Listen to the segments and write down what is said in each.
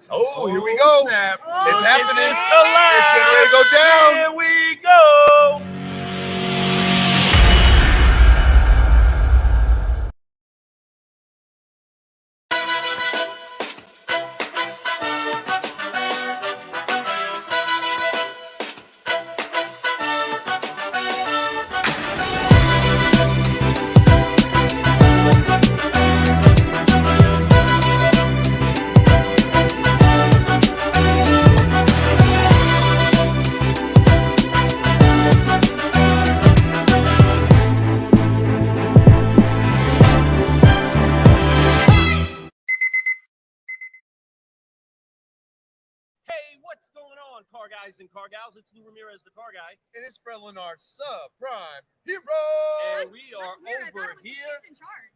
Oh, here we go. Snap. It's happening. It's It's getting ready to go down. Here we go. Hey, what's going on, car guys and car gals? It's Lou Ramirez, the car guy. And it's Fred Leonard, Subprime Hero. And we are over here.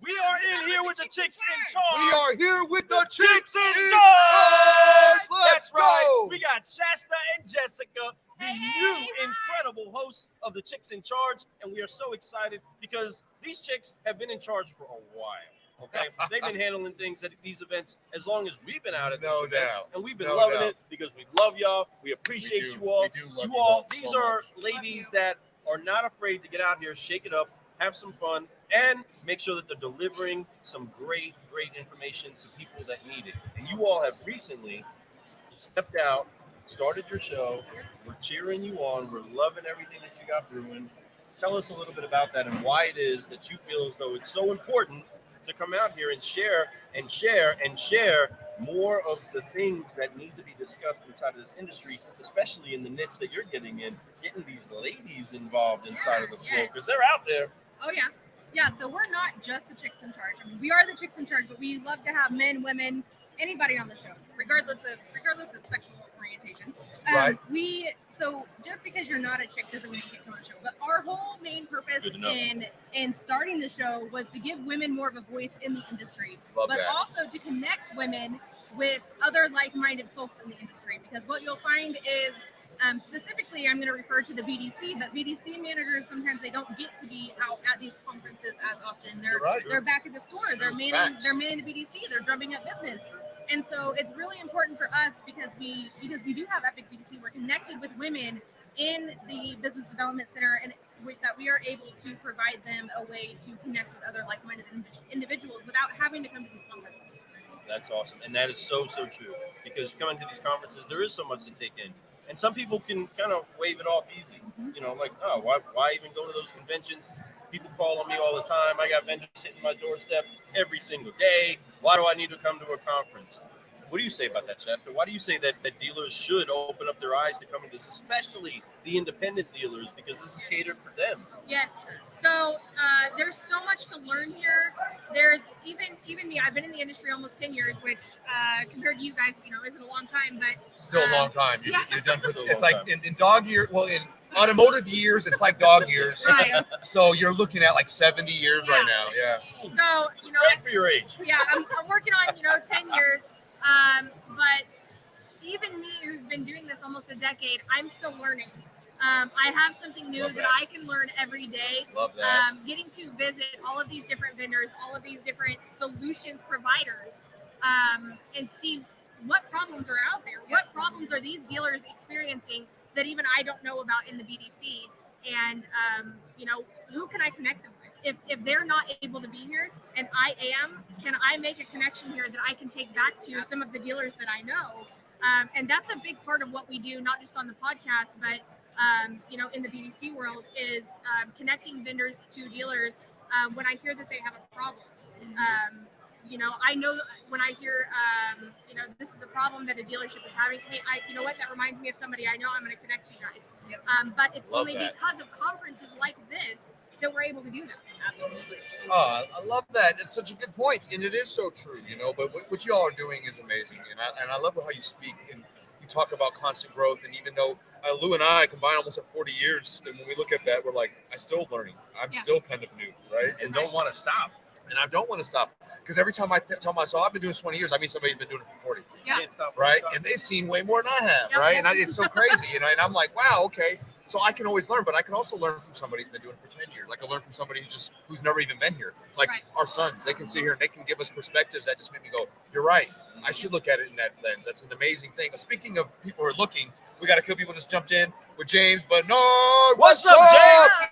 We Yeah, are in here with the chicks in charge. We are here with the Chicks in in charge. Let's That's right. go. We got Shasta and Jessica, the new incredible hosts of the Chicks in Charge, and we are so excited because these chicks have been in charge for a while. Okay, they've been handling things at these events as long as we've been out at these No events, doubt. and we've been No loving doubt. it because we love y'all. We appreciate We do. you all. We do love you you all. both These so are much. ladies that are not afraid to get out here, shake it up, have some fun, and make sure that they're delivering some great information to people that need it. And you all have recently stepped out, started your show. We're cheering you on. We're loving everything that you got brewing. Tell us a little bit about that and why it is that you feel as though it's so important to come out here and share more of the things that need to be discussed inside of this industry, especially in the niche that you're getting these ladies involved inside of the flow because they're out there. Oh yeah. Yeah, so we're not just the chicks in charge. I mean, we are the chicks in charge, but we love to have men, women, anybody on the show, regardless of sexual orientation. So just because you're not a chick doesn't mean you can't come on the show. But our whole main purpose in starting the show was to give women more of a voice in the industry, also to connect women with other like-minded folks in the industry. Because what you'll find is, specifically, I'm going to refer to the BDC, but BDC managers, sometimes they don't get to be out at these conferences as often. They're back at the store. They're manning the BDC. They're drumming up business. And so it's really important for us because we do have Epic BDC. We're connected with women in the Business Development Center, and that we are able to provide them a way to connect with other like-minded individuals without having to come to these conferences. That's awesome. And that is so true because coming to these conferences, there is so much to take in. And some people can kind of wave it off easy, like, oh, why even go to those conventions? People call on me all the time. I got vendors hitting my doorstep every single day. Why do I need to come to a conference? What do you say about that, Chester? Why do you say that dealers should open up their eyes to come into this, especially the independent dealers, because this is catered for them? Yes. So there's so much to learn here. There's even me. I've been in the industry almost 10 years, which compared to you guys, isn't a long time, but Still a long time. You've done. Still a It's long like time. in dog year. Well, in automotive years, it's like dog years. Right. So you're looking at like 70 years right now. Yeah. So Great for your age. yeah, I'm working on 10 years. But even me, who's been doing this almost a decade, I'm still learning. I have something new that I can learn every day. Love that. Getting to visit all of these different vendors, all of these different solutions providers, and see what problems are out there. What problems are these dealers experiencing that even I don't know about in the BDC? And, who can I connect them with? If they're not able to be here and I am, can I make a connection here that I can take back to some of the dealers that I know? And that's a big part of what we do, not just on the podcast, but, in the BDC world is connecting vendors to dealers when I hear that they have a problem. I know when I hear, this is a problem that a dealership is having, hey, you know what, that reminds me of somebody I know, I'm going to connect you guys. But it's only because of conferences like this that we're able to do that. Absolutely. Oh, I love that. It's such a good point, and it is so true, But what you all are doing is amazing, and I love how you speak and you talk about constant growth. And even though Lou and I combine almost at 40 years, and when we look at that, we're like, I'm still learning. I'm still kind of new, right? And don't want to stop. And I don't want to stop because every time I tell myself I've been doing 20 years, I mean somebody's been doing it for 40. Yeah. Can't stop, Right? stop. And they've seen way more than I have, Yep. right? And it's so crazy, And I'm like, wow, okay. So I can always learn, but I can also learn from somebody who's been doing it for 10 years. I can learn from somebody who's never even been here. Like our sons, they can sit here and they can give us perspectives that just make me go, you're right. I should look at it in that lens. That's an amazing thing. Speaking of people who are looking, we got a couple people just jumped in with James, but no, what's up,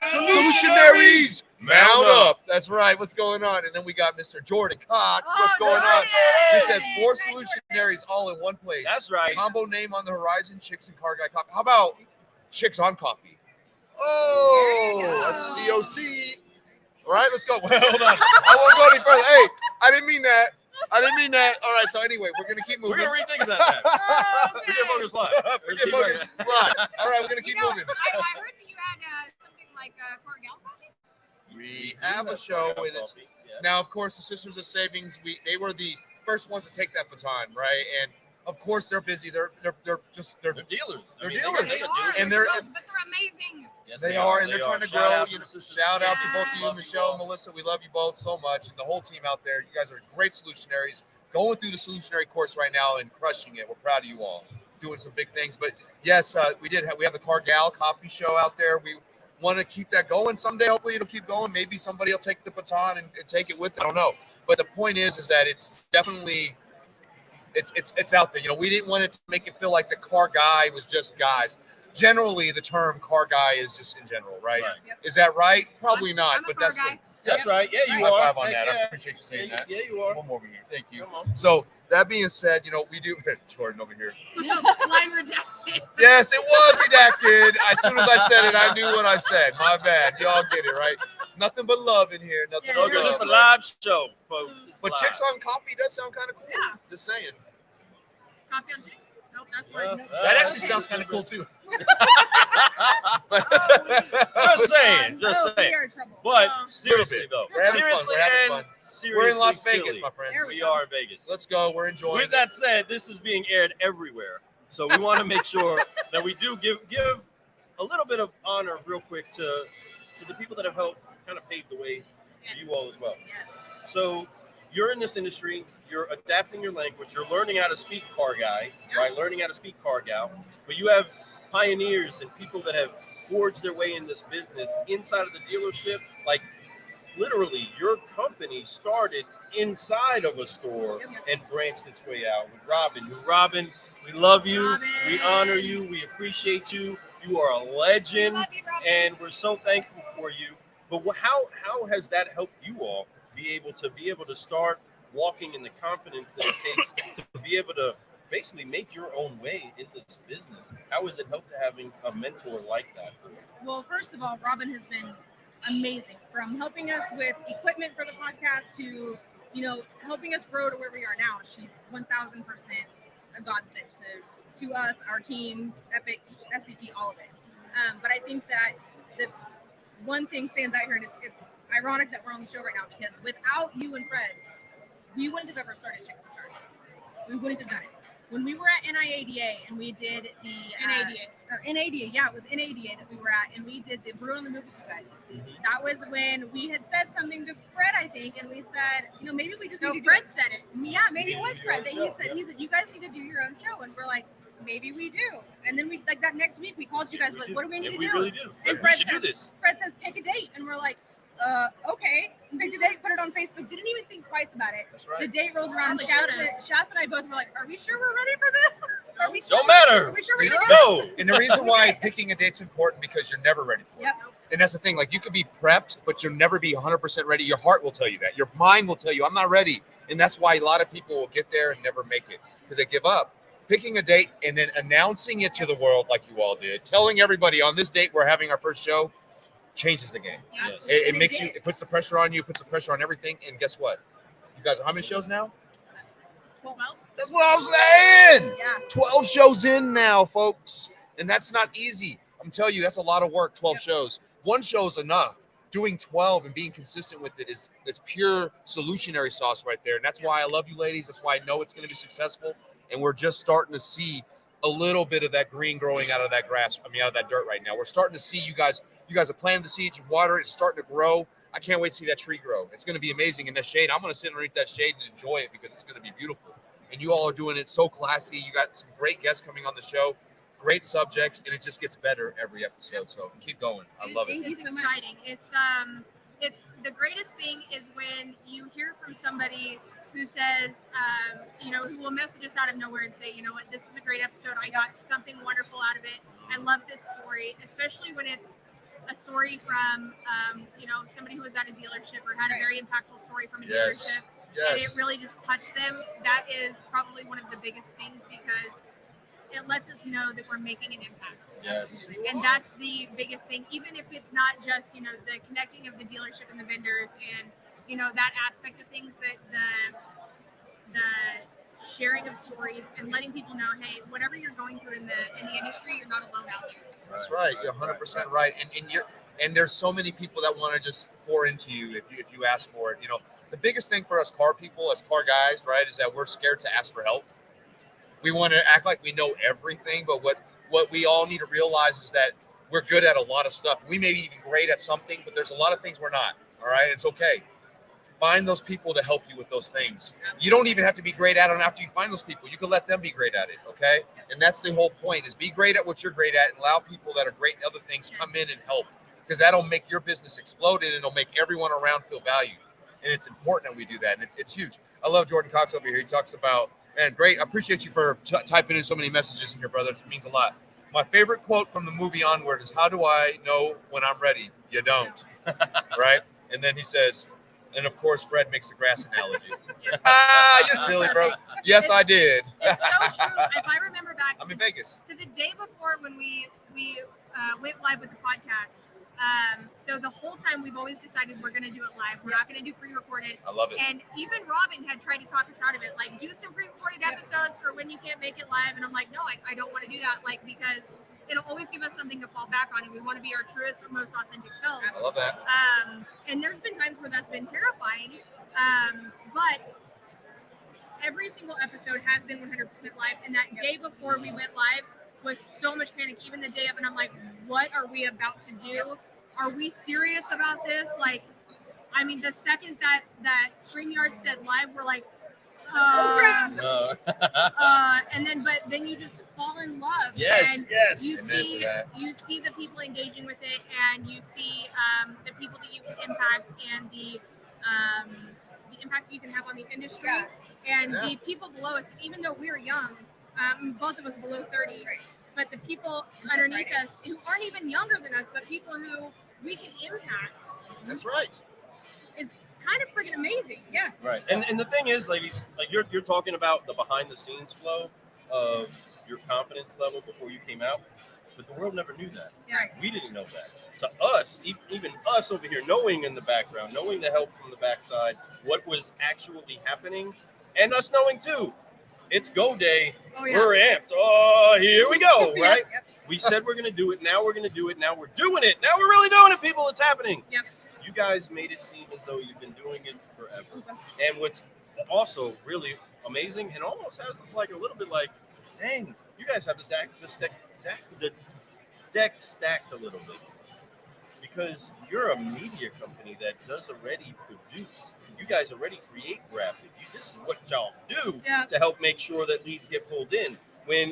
James? Solutionaries, mount up. That's right. What's going on? And then we got Mr. Jordan Cox. What's going on? He says 4 solutionaries all in one place. That's right. Combo name on the horizon, Chicks and Car Guy Coffee. How about Chicks on Coffee? Oh, that's COC. All right, let's go. Well, hold on. I won't go any further. Hey, I didn't mean that. All right, so anyway, we're going to keep moving. We're going to rethink that. Forget Voters Live. Forget Voters Live. All right, we're going to keep moving. I heard that you had something like Car Gal Coffee? We have a show, and it's now, of course, the Sisters of Savings. They were the first ones to take that baton, right? And of course, they're busy. They're dealers. They're dealers, and they're amazing. Yes, they are, and they're trying to grow. Shout out to both of you, Yes. Michelle and Melissa. We love you both so much, and the whole team out there. You guys are great solutionaries, going through the solutionary course right now and crushing it. We're proud of you all, doing some big things. But yes, we have the Car Gal Coffee Show out there. We want to keep that going someday. Hopefully, it'll keep going. Maybe somebody will take the baton and take it with it. I don't know. But the point is that it's definitely. It's out there. You know, we didn't want it to make it feel like the car guy was just guys. Generally, the term car guy is just in general, right? Yep. Is that right? Probably not, I'm a but car that's guy. good. That's right. Yeah, you High are. five on that. I Yeah. appreciate you saying that. Yeah, you are. One more over here. Thank you. Come on. So that being said, you know, we do Jordan over here. Line redacted. Yes, it was redacted. As soon as I said it, I knew what I said. My bad. Y'all get it, right? Nothing but love in here. Nothing but Okay, love. this is a live show, folks. It's But live. Chicks on Coffee does sound kind of cool. Yeah. Just saying. Coffee on chicks? Nope, that's Yeah. worse. That actually sounds kind of cool too. Just saying. Just Oh, we saying. are in trouble. But Oh. seriously, though. We're having fun, Seriously, we're having and fun. seriously, We're in Las Vegas, silly. my friends. There We are in Vegas. Let's go. We're enjoying With that said, this is being aired everywhere. So we want to make sure that we do give a little bit of honor real quick to the people that have helped kind of pave the way for you all as well. Yes. So you're in this industry, you're adapting your language, you're learning how to speak car guy, right? Learning how to speak car gal. But you have pioneers and people that have forged their way in this business inside of the dealership. Like literally, your company started inside of a store and branched its way out with Robin. Robin, we love you, Robin. we honor you, we appreciate you. You are a legend, Love you, Robin. and we're so thankful for you. But how has that helped you all be able to start walking in the confidence that it takes to be able to basically make your own way in this business? How has it helped to having a mentor like that for you? Well, first of all, Robin has been amazing, from helping us with equipment for the podcast to, helping us grow to where we are now. She's 1,000% a godsend to us, our team, Epic, SCP, all of it. But I think that the one thing stands out here, and it's ironic that we're on the show right now, because without you and Fred, we wouldn't have ever started Chicks in Charge. We wouldn't have done it. When we were at NIADA and we did the NIADA, yeah, it was NIADA that we were at, and we did the Brew on the Move with you guys. That was when we had said something to Fred, I think, and we said, maybe we just need to do Fred it. said it. Yeah, maybe it was Fred that he said, you guys need to do your own show, and we're like, maybe we do. And then we that next week we called you guys like, what do we need to We do? really do. And We Fred should do says, this. Fred says, pick a date, and we're like, okay. Picked a date, put it on Facebook, didn't even think twice about it. That's right. The date rolls around, Probably Shasta and I both were like, are we sure we're ready for this? Are we sure Don't matter. Are we sure we can do No. And the reason why picking a date's important because you're never ready for it. Yep. And that's the thing. Like you could be prepped, but you'll never be 100% ready. Your heart will tell you that. Your mind will tell you, I'm not ready. And that's why a lot of people will get there and never make it because they give up. Picking a date and then announcing it to the world like you all did, telling everybody on this date we're having our first show, changes the game. Yes. It makes you, it puts the pressure on you, puts the pressure on everything. And guess what? You guys are how many shows now? 12. That's what I'm saying. Yeah. 12 shows in now, folks. And that's not easy. I'm telling you, that's a lot of work, 12 shows. One show is enough. Doing 12 and being consistent with it is pure solutionary sauce right there. And that's why I love you ladies. That's why I know it's going to be successful. And we're just starting to see a little bit of that green growing out of that grass. Out of that dirt right now. We're starting to see you guys have planted the seeds, you water it, it's starting to grow. I can't wait to see that tree grow. It's going to be amazing in that shade. I'm going to sit underneath that shade and enjoy it because it's going to be beautiful. And you all are doing it so classy. You got some great guests coming on the show. great subjects, and it just gets better every episode. So keep going. I love it. It's exciting. It's the greatest thing is when you hear from somebody who says, who will message us out of nowhere and say, you know what, this was a great episode. I got something wonderful out of it. I love this story, especially when it's a story from, somebody who was at a dealership or had a very impactful story from a dealership. And it really just touched them. That is probably one of the biggest things because it lets us know that we're making an impact. Yes. And that's the biggest thing, even if it's not just, the connecting of the dealership and the vendors and, that aspect of things, but the sharing of stories and letting people know, hey, whatever you're going through in the industry, you're not alone out there. That's right. You're 100% right. And there's so many people that want to just pour into you if you ask for it. The biggest thing for us car people, as car guys, right, is that we're scared to ask for help. We want to act like we know everything, but what we all need to realize is that we're good at a lot of stuff. We may be even great at something, but there's a lot of things we're not. All right, it's okay. Find those people to help you with those things. You don't even have to be great at it after you find those people. You can let them be great at it, okay? And that's the whole point, is be great at what you're great at and allow people that are great in other things come in and help, because that'll make your business explode and it'll make everyone around feel valued. And it's important that we do that, and it's huge. I love Jordan Cox over here. He talks about, man, great. I appreciate you for typing in so many messages in here, brother. It means a lot. My favorite quote from the movie Onward is, how do I know when I'm ready? You don't, right? And then he says, and of course, Fred makes the grass analogy. You're silly, bro. Yes, I did. It's so true. If I remember back I'm in Vegas. To the day before when we went live with the podcast, so the whole time we've always decided we're going to do it live. We're not going to do pre-recorded. I love it. And even Robin had tried to talk us out of it. Like, do some pre-recorded episodes for when you can't make it live. And I'm like, no, I don't want to do that. Like, because it'll always give us something to fall back on. And we want to be our truest or most authentic selves. I love that. And there's been times where that's been terrifying. But every single episode has been 100% live. And that day before we went live was so much panic. Even the day of, and I'm like, what are we about to do? Are we serious about this? Like, I mean, the second that StreamYard said live, we're like, No. but then you just fall in love. Yes, and yes. You see the people engaging with it, and you see the people that you can impact, and the impact you can have on the industry, and the people below us. Even though we're young, both of us below 30, but the people underneath us who aren't even younger than us, but people who we can impact. That's right. Is kind of freaking amazing. Yeah. Right. And the thing is, ladies, like you're talking about the behind the scenes flow of your confidence level before you came out, but the world never knew that. Yeah. We didn't know that. To us, even us over here, knowing in the background, knowing the help from the backside, what was actually happening, and us knowing too, it's go day. Oh, yeah. We're amped. Oh, here we go, right? Yep. We said we're going to do it. Now we're going to do it. Now we're doing it. Now we're really doing it, people. It's happening. Yep. You guys made it seem as though you've been doing it forever. And what's also really amazing and almost has us like a little bit like, dang, you guys have the deck stacked a little bit. Because you're a media company that does already produce. You guys already create graphic. This is what y'all do to help make sure that leads get pulled in.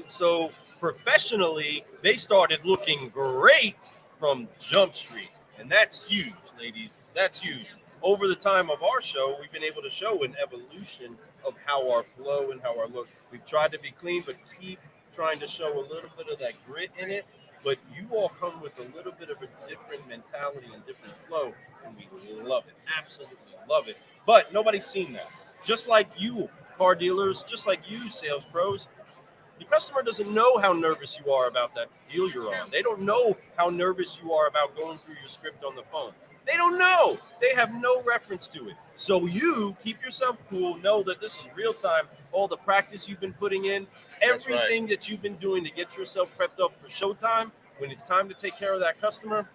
So professionally, they started looking great from Jump Street. And that's huge, ladies. That's huge. Over the time of our show, we've been able to show an evolution of how our flow and how our look. We've tried to be clean, but keep trying to show a little bit of that grit in it. But you all come with a little bit of a different mentality and different flow, and we love it. Absolutely love it. But nobody's seen that. Just like you, car dealers, just like you, sales pros, the customer doesn't know how nervous you are about that deal you're on. They don't know how nervous you are about going through your script on the phone. They don't know. They have no reference to it. So you keep yourself cool. Know that this is real time. All the practice you've been putting in, everything that you've been doing to get yourself prepped up for showtime. When it's time to take care of that customer,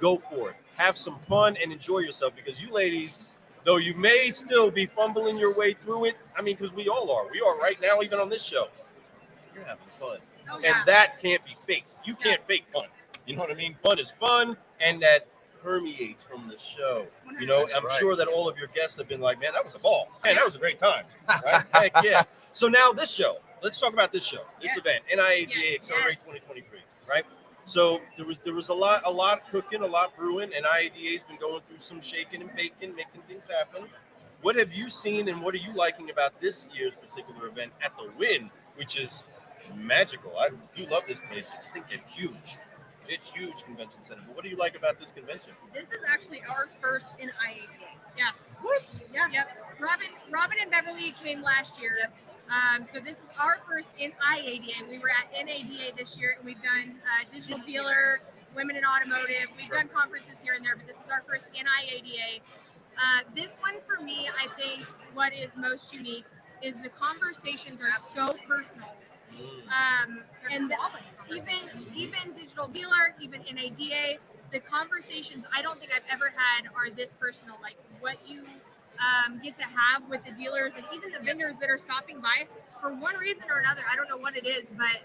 go for it. Have some fun and enjoy yourself, because you ladies, though you may still be fumbling your way through it, I mean, because we all are. We are right now, even on this show. You're having fun. Oh, yeah. And that can't be faked. You can't fake fun. You know what I mean? Fun is fun, and that permeates from the show. You know, I'm sure that all of your guests have been like, man, that was a ball. Man, that was a great time. Right? Heck yeah. So now this show, let's talk about this show, this event, NIADA Accelerate 2023, right? So there was a lot cooking, a lot brewing, and NIADA's been going through some shaking and baking, making things happen. What have you seen, and what are you liking about this year's particular event at the Win, which is magical? I do love this place. It's stinking huge. It's huge convention center. But what do you like about this convention? This is actually our first in IADA. Yeah. What? Yeah. Yep. Robin and Beverly came last year. Yep. So this is our first in IADA. We were at NADA this year, and we've done digital dealer, women in automotive. We've done conferences here and there, but this is our first in IADA. This one for me, I think what is most unique is the conversations are so personal. And even digital dealer, even NADA, the conversations I don't think I've ever had are this personal. Like what you get to have with the dealers and even the vendors that are stopping by for one reason or another. I don't know what it is, but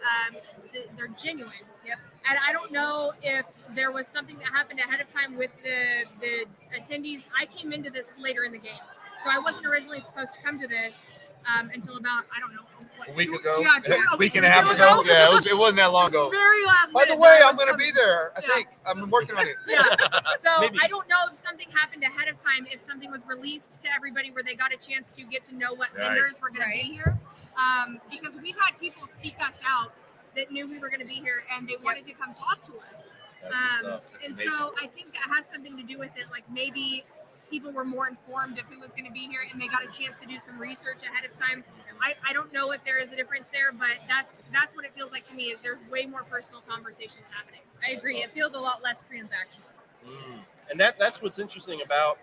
they're genuine. Yep. And I don't know if there was something that happened ahead of time with the attendees. I came into this later in the game, so I wasn't originally supposed to come to this until about, I don't know, what, A week 2 ago, a week and a half ago. Yeah, it wasn't that long ago. Very last By the minute way, that I I'm was going to coming. be there. I Yeah. think I'm working on it. Yeah. So Maybe. I don't know if something happened ahead of time, if something was released to everybody where they got a chance to get to know what Right. vendors were going to be here. Because we've had people seek us out that knew we were going to be here and they wanted to come talk to us. That's And amazing. so I think that has something to do with it. Like maybe people were more informed of who was going to be here and they got a chance to do some research ahead of time. I don't know if there is a difference there, but that's what it feels like to me is there's way more personal conversations happening. I agree. It feels a lot less transactional. And that's what's interesting about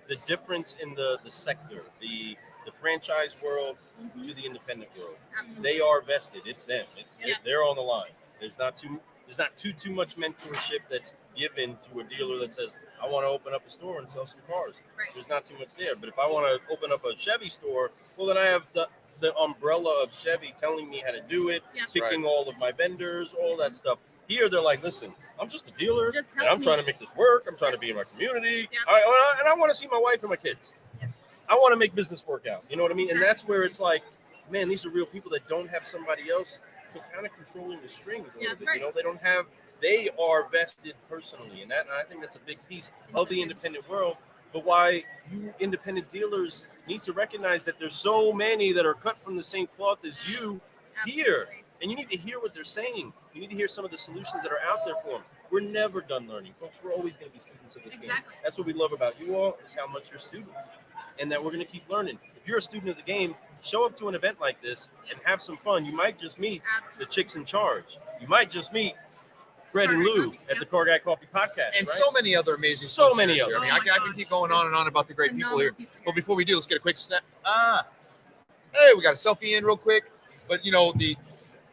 the difference in the sector, the franchise world to the independent world. Absolutely. They are vested. It's them. Yeah. They're on the line. There's not too much mentorship that's given to a dealer that says, I want to open up a store and sell some cars. Right. There's not too much there. But if I want to open up a Chevy store, well, then I have the umbrella of Chevy telling me how to do it, Yeah. picking all of my vendors, all that stuff. Here, they're like, listen, I'm just a dealer, Just and help I'm me. trying to make this work. I'm trying to be in my community, Yeah. and I want to see my wife and my kids. Yeah. I want to make business work out. You know what I mean? And that's Exactly. where it's like, man, these are real people that don't have somebody else kind of controlling the strings a little bit. right. You know, they are vested personally, and I think that's a big piece of the independent world. But why you independent dealers need to recognize that there's so many that are cut from the same cloth as you here, Absolutely. and you need to hear what they're saying. You need to hear some of the solutions that are out there for them. We're never done learning, folks. We're always going to be students of this game. Exactly. That's what we love about you all, is how much you're students, and that we're going to keep learning. If you're a student of the game, show up to an event like this and have some fun. You might just meet the chicks in charge. You might just meet Fred and Lou at the Car Guy Coffee Podcast. And right? so many other amazing So folks many here. others. I mean, Oh I my can keep going on and on about the great people here. But before we do, let's get a quick snap. Hey, we got a selfie in real quick. But you know, the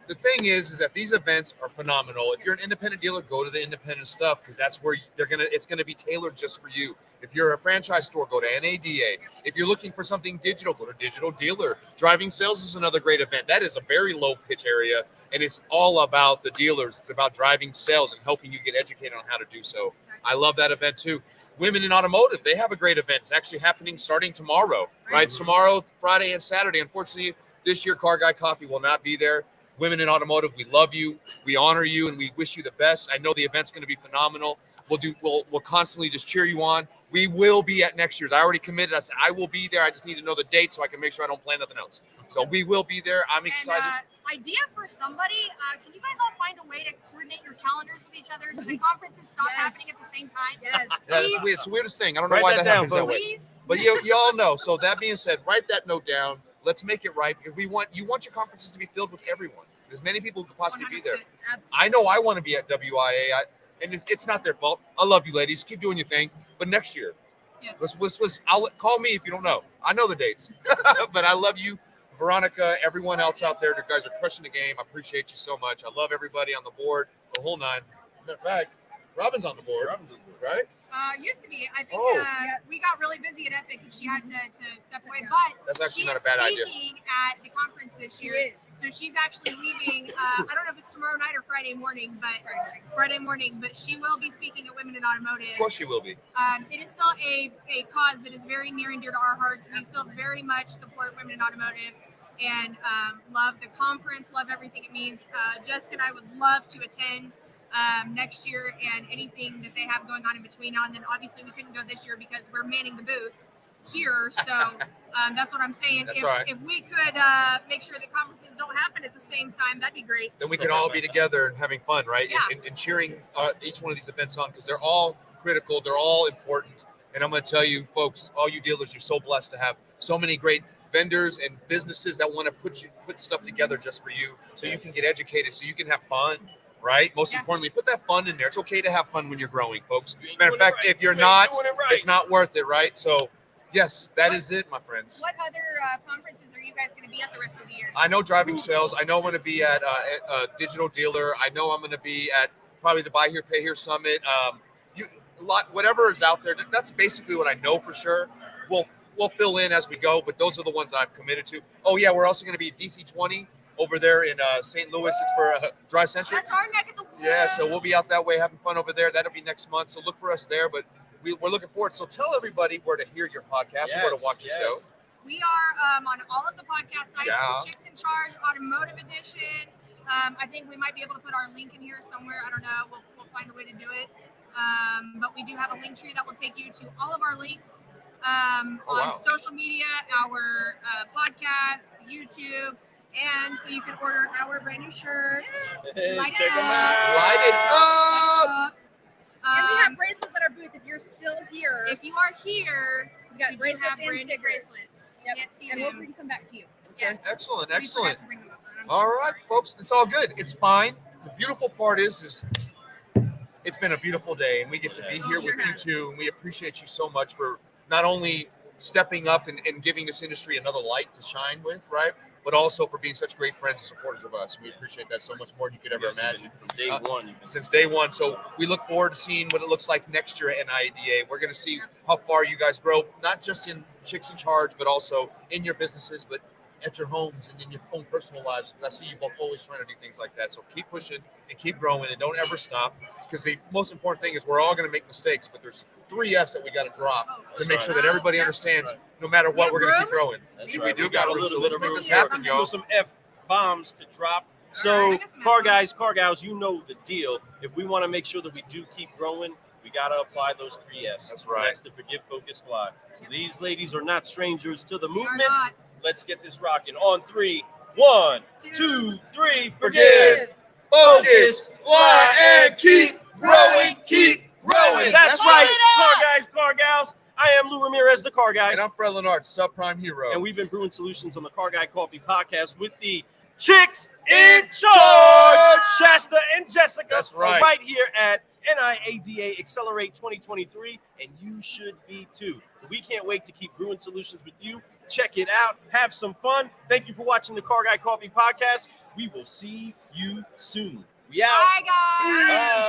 thing is that these events are phenomenal. If you're an independent dealer, go to the independent stuff because that's where it's gonna be tailored just for you. If you're a franchise store, go to NADA. If you're looking for something digital, go to Digital Dealer. Driving sales is another great event. That is a very low pitch area, and it's all about the dealers. It's about driving sales and helping you get educated on how to do so. I love that event too. Women in Automotive, they have a great event. It's actually happening starting tomorrow, right? Tomorrow, Friday, and Saturday. Unfortunately, this year, Car Guy Coffee will not be there. Women in Automotive, we love you, we honor you, and we wish you the best. I know the event's going to be phenomenal. We'll constantly just cheer you on. We will be at next year's. I already committed. I said I will be there. I just need to know the date so I can make sure I don't plan nothing else. So we will be there. I'm excited. And idea for somebody, can you guys all find a way to coordinate your calendars with each other so the conferences stop happening at the same time? Yes. Yeah, it's the weirdest thing. I don't know Write why that that down, happens that folks. way. Please. But you all know. So that being said, write that note down. Let's make it right because you want your conferences to be filled with everyone. As many people who could possibly be there. 100%. Absolutely. I know I want to be at WIA, and it's not their fault. I love you, ladies. Keep doing your thing. But next year, Yes. call me if you don't know. I know the dates, but I love you, Veronica, everyone else out there. You guys are crushing the game. I appreciate you so much. I love everybody on the board, the whole nine. Matter of fact, Robin's on the board, right? Used to be. I think Oh. we got really busy at Epic and she had to step away. down. But That's actually she not a is bad idea. speaking at the conference this She year. is. So she's actually leaving. I don't know if it's tomorrow night or Friday morning, but Friday morning. But she will be speaking at Women in Automotive. Of course she will be. It is still a cause that is very near and dear to our hearts. We still very much support women in automotive. and love the conference, love everything it means. Jessica and I would love to attend next year and anything that they have going on in between now and then. Obviously, we couldn't go this year because we're manning the booth here, so that's what I'm saying. If we could make sure the conferences don't happen at the same time, that'd be great. Then we can all be together and having fun, right? Yeah. And cheering each one of these events on, because they're all critical, they're all important. And I'm going to tell you, folks, all you dealers, you're so blessed to have so many great vendors and businesses that want to put stuff together just for you, so you can get educated, so you can have fun. Right. Most importantly, put that fun in there. It's okay to have fun when you're growing, folks. Matter of fact, if you're not, it's not worth it. Right. So, yes, that is it, my friends. What other conferences are you guys going to be at the rest of the year? I know driving sales. I know I'm going to be at a digital dealer. I know I'm going to be at probably the Buy Here, Pay Here Summit. Whatever is out there. That's basically what I know for sure. We'll fill in as we go, but those are the ones I've committed to. Oh yeah, we're also going to be at DC20 over there in St. Louis. It's for Drive Centric. That's our neck of the woods. Yeah, so we'll be out that way having fun over there. That'll be next month. So look for us there. But we're looking forward. So tell everybody where to hear your podcast and where to watch your show. We are on all of the podcast sites. Yeah. The Chicks in Charge Automotive Edition. I think we might be able to put our link in here somewhere. I don't know. We'll find a way to do it. But we do have a link tree that will take you to all of our links on social media, our podcast, YouTube. And so you can order our brand new shirt. Light it up. Light it up. And we have bracelets at our booth if you're still here. If you are here, we got bracelets and stickers. Bracelets. Yep. Can't see and them. we'll bring some back to you. Yes. Excellent. We forgot to bring them up. All right, folks. It's all good. It's fine. The beautiful part is it's been a beautiful day, and we get to be here with you too. And we appreciate you so much for not only stepping up and giving this industry another light to shine with, right? But also for being such great friends and supporters of us. We appreciate that so much more than you could ever imagine. From day one. Since day one. So we look forward to seeing what it looks like next year at NIADA. We're going to see how far you guys grow, not just in Chicks in Charge, but also in your businesses, but at your homes and in your own personal lives. Because I see you both always trying to do things like that. So keep pushing and keep growing and don't ever stop. Because the most important thing is we're all going to make mistakes, but there's 3 F's that we got to drop to make sure that everybody understands no matter what, we're going to keep growing. We do got room, so let's make this happen, y'all. Some F-bombs to drop. So, car guys, car gals, you know the deal. If we want to make sure that we do keep growing, we got to apply those 3 F's. That's right. That's to forgive, focus, fly. So these ladies are not strangers to the movement. Let's get this rocking. On 3, 1, 2, 3, forgive, focus, fly, and keep growing, keep growing. That's right, car guys, car gals. I am Lou Ramirez, the car guy. And I'm Fred Lennart, subprime hero. And we've been brewing solutions on the Car Guy Coffee podcast with the Chicks in Charge, Shasta and Jessica. That's right. Right here at NIADA Accelerate 2023, and you should be too. We can't wait to keep brewing solutions with you. Check it out. Have some fun. Thank you for watching the Car Guy Coffee podcast. We will see you soon. We out. Bye, guys. Bye.